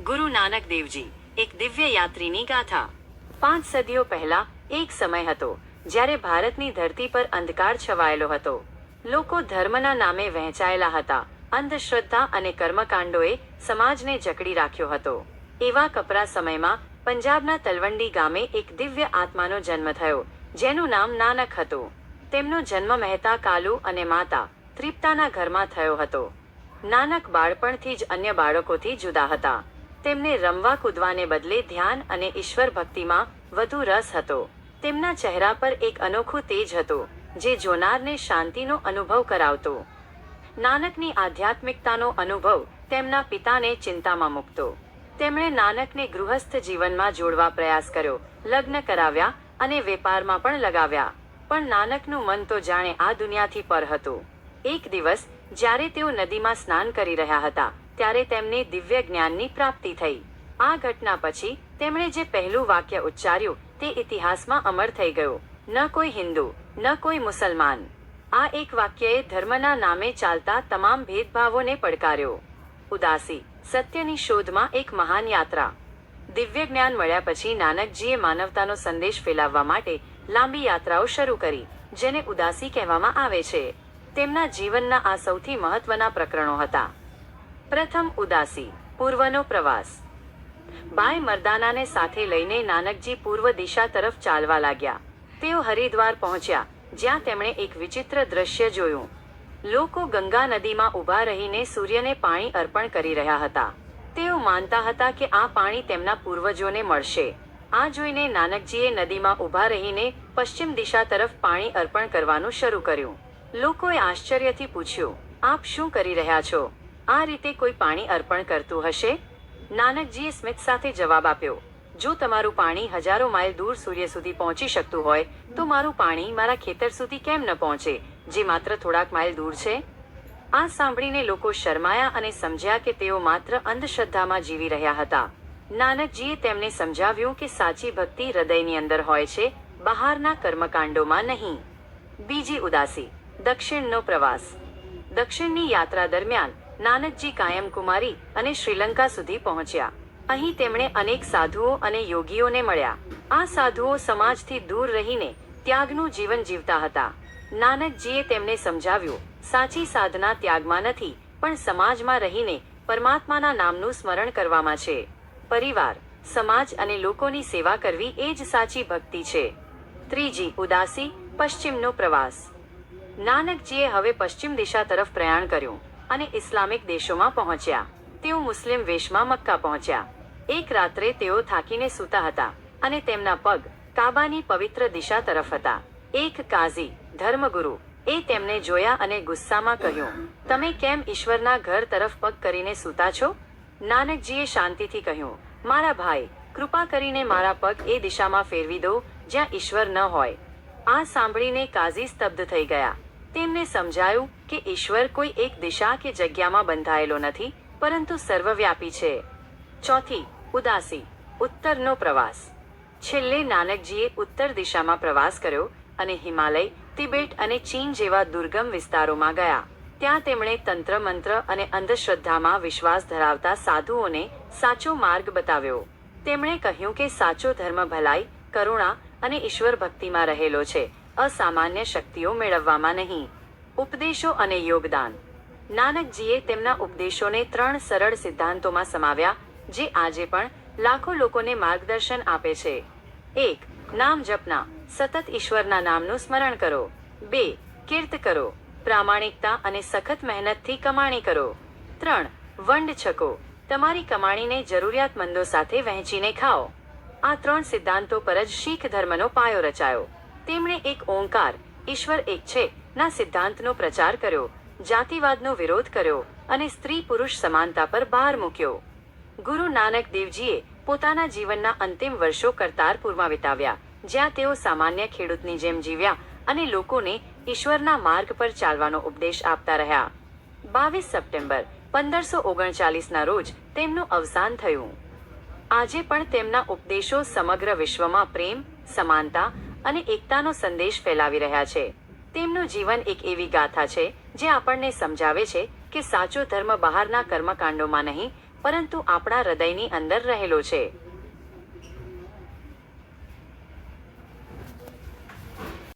ગુરુ નાનક દેવજી, એક દિવ્ય યાત્રીની ગાથા। 5 સદીઓ પહેલા એક સમય હતો જ્યારે ભારતની ધરતી પર અંધકાર છવાયેલો હતો। લોકો ધર્મના નામે વહેંચાયેલા હતા। અંધશ્રદ્ધા અને કર્મકાંડોએ સમાજને જકડી રાખ્યો હતો। એવા કપરા સમયમાં પંજાબના તલવંડી ગામે એક દિવ્ય આત્માનો જન્મ થયો, જેનું નામ નાનક હતું। તેમનો જન્મ મહેતા કાલુ અને માતા ત્રિપ્તાના ઘરમાં થયો હતો। નાનક બાળપણથી જ અન્ય બાળકોથી જુદા હતા। તેમને રમવા કૂદવાને બદલે ધ્યાન અને ઈશ્વર ભક્તિમાં વધુ રસ હતો। તેમના ચહેરા પર એક અનોખું તેજ હતું, જે જોનારને શાંતિનો અનુભવ કરાવતો। નાનકની આધ્યાત્મિકતાનો અનુભવ તેમના પિતાને ચિંતામાં મૂકતો। તેમણે નાનકને ગૃહસ્થ જીવનમાં જોડવા પ્રયાસ કર્યો, લગ્ન કરાવ્યા અને વેપારમાં પણ લગાવ્યા। પણ નાનકનું મન તો જાણે આ દુનિયાથી પર હતું। એક દિવસ જ્યારે તેઓ નદીમાં સ્નાન કરી રહ્યા હતા, ત્યારે તેમને દિવ્ય જ્ઞાનની પ્રાપ્તિ થઈ। આ ઘટના પછી તેમણે જે પહેલું વાક્ય ઉચ્ચાર્યું તે ઇતિહાસમાં અમર થઈ ગયું, ન કોઈ હિન્દુ, ન કોઈ મુસલમાન। આ એક વાક્યએ ધર્મના નામે ચાલતા તમામ ભેદભાવોને પડકાર્યો। ઉદાસી, સત્યની શોધમાં એક મહાન યાત્રા। દિવ્ય જ્ઞાન મળ્યા પછી નાનકજીએ માનવતાનો સંદેશ ફેલાવવા માટે લાંબી યાત્રાઓ શરૂ કરી, જેને ઉદાસી કહેવામાં આવે છે। તેમના જીવનના આ સૌથી મહત્વના પ્રકરણો હતા। પ્રથમ, ઉદાસી, પૂર્વનો પ્રવાસ। બાય મર્દાનાને સાથે લઈને નાનકજી પૂર્વ દિશા તરફ ચાલવા લાગ્યા। તેઓ હરિદ્વાર પહોંચ્યા, જ્યાં તેમણે એક વિચિત્ર દ્રશ્ય જોયું। લોકો ગંગા નદીમાં ઊભા રહીને સૂર્યને પાણી અર્પણ કરી રહ્યા હતા। તેઓ માનતા હતા કે આ પાણી તેમના પૂર્વજોને મળશે। આ જોઈને નાનકજીએ નદીમાં ઊભા રહીને પશ્ચિમ દિશા તરફ પાણી અર્પણ કરવાનું શરૂ કર્યું। લોકોએ આશ્ચર્યથી પૂછ્યું, આપ શું કરી રહ્યા છો? આ રીતે કોઈ પાણી અર્પણ કરતું હશે? નાનકજીએ સ્મિત સાથે જવાબ આપ્યો, જો તમારું પાણી હજારો માઇલ દૂર સૂર્ય સુધી પહોંચી શકતું હોય, તો મારું પાણી મારા ખેતર સુધી કેમ ન પહોંચે, જે માત્ર થોડાક માઇલ દૂર છે? આ સાંભળીને લોકો શરમાયા અને સમજ્યા કે તેઓ માત્ર અંધશ્રદ્ધામાં જીવી રહ્યા હતા। નાનકજીએ તેમને સમજાવ્યું કે સાચી ભક્તિ હૃદયની અંદર હોય છે, બહારના કર્મકાંડોમાં નહીં। બીજી, ઉદાસી, દક્ષિણનો પ્રવાસ। દક્ષિણની યાત્રા દરમિયાન નાનકજી કાયમકુમારી અને શ્રીલંકા સુધી પહોંચ્યા। અહીં તેમણે અનેક સાધુઓ અને યોગીઓને મળ્યા। આ સાધુઓ સમાજથી દૂર રહીને ત્યાગનું જીવન જીવતા હતા। નાનકજીએ તેમને સમજાવ્યું, સાચી સાધના ત્યાગમાં નથી, પણ સમાજમાં રહીને પરમાત્માના નામનું સ્મરણ કરવામાં છે। પરિવાર, સમાજ અને લોકોની સેવા કરવી એ જ સાચી ભક્તિ છે। ત્રીજી, ઉદાસી, પશ્ચિમનો પ્રવાસ। નાનકજીએ હવે પશ્ચિમ દિશા તરફ પ્રયાણ કર્યું અને ઇસ્લામિક દેશોમાં પહોંચ્યા। તેઓ મુસ્લિમ વેશમાં મક્કા પહોંચ્યા। એક રાત્રે તેઓ થાકીને સૂતા હતા અને તેમના પગ કાબાની પવિત્ર દિશા તરફ હતા। એક કાઝી, ધર્મગુરુ, એ તેમને જોયા અને ગુસ્સામાં કહ્યું, તમે કેમ ઈશ્વરના ઘર તરફ પગ કરીને સૂતા છો? નાનકજીએ શાંતિથી કહ્યું, મારા ભાઈ, કૃપા કરીને મારા પગ એ દિશામાં ફેરવી દો જ્યાં ઈશ્વર ન હોય। આ સાંભળીને કાઝી સ્તબ્ધ થઈ ગયા। તેમને સમજાયું કે ઈશ્વર કોઈ એક દિશા કે જગ્યામાં બંધાયેલો નથી, પરંતુ સર્વવ્યાપી છે। ચોથી, ઉદાસી, ઉત્તરનો પ્રવાસ। છેલ્લે નાનકજીએ ઉત્તર દિશામાં પ્રવાસ કર્યો અને હિમાલય, તિબેટ અને ચીન જેવા દુર્ગમ વિસ્તારોમાં ગયા। ત્યાં તેમણે તંત્ર મંત્ર અને અંધશ્રદ્ધામાં વિશ્વાસ ધરાવતા સાધુઓને સાચો માર્ગ બતાવ્યો। તેમણે કહ્યું કે સાચો ધર્મ ભલાઈ, કરુણા અને ઈશ્વર ભક્તિમાં રહેલો છે, અસામાન્ય શક્તિઓ મેળવવામાં નહીં। ઉપદેશો અને યોગદાન। નાનકજીએ તેમના ઉપદેશોને 3 સરળ સિદ્ધાંતોમાં સમાવ્યા, જે આજે પણ લાખો લોકોને માર્ગદર્શન આપે છે। 1. નામ જપના, સતત ઈશ્વરના નામનું સ્મરણ કરો। 2. કીર્ત કરો, પ્રામાણિકતા અને સખત મહેનતથી કમાણી કરો। 3. વંડ છકો, તમારી કમાણીને જરૂરિયાતમંદો સાથે વહેંચીને ખાઓ। આ 3 સિદ્ધાંતો પર જ શીખ ધર્મનો પાયો રચાયો। તેમણે એક ઓંકાર, ઈશ્વર એક છે, ના સિદ્ધાંતનો પ્રચાર કર્યો, જાતિવાદનો વિરોધ કર્યો અને સ્ત્રી પુરુષ સમાનતા પર ભાર મૂક્યો। ગુરુ નાનક દેવજીએ પોતાના જીવનના અંતિમ વર્ષો કરતારપુરમાં વિતાવ્યા, જ્યાં તેઓ સામાન્ય ખેડૂતની જેમ જીવ્યા અને લોકોને ઈશ્વરના માર્ગ પર ચાલવાનો ઉપદેશ આપતા રહ્યા। 22 સપ્ટેમ્બર 1539ના રોજ તેમનું અવસાન થયું। આજે પણ તેમના ઉપદેશો સમગ્ર વિશ્વમાં પ્રેમ, સમાનતા અને એકતાનો સંદેશ ફેલાવી રહ્યા છે। તેમનું જીવન એક એવી ગાથા છે જે આપણને સમજાવે છે કે સાચો ધર્મ બહારના કર્મકાંડોમાં નહીં, પરંતુ આપણા હૃદયની અંદર રહેલો છે.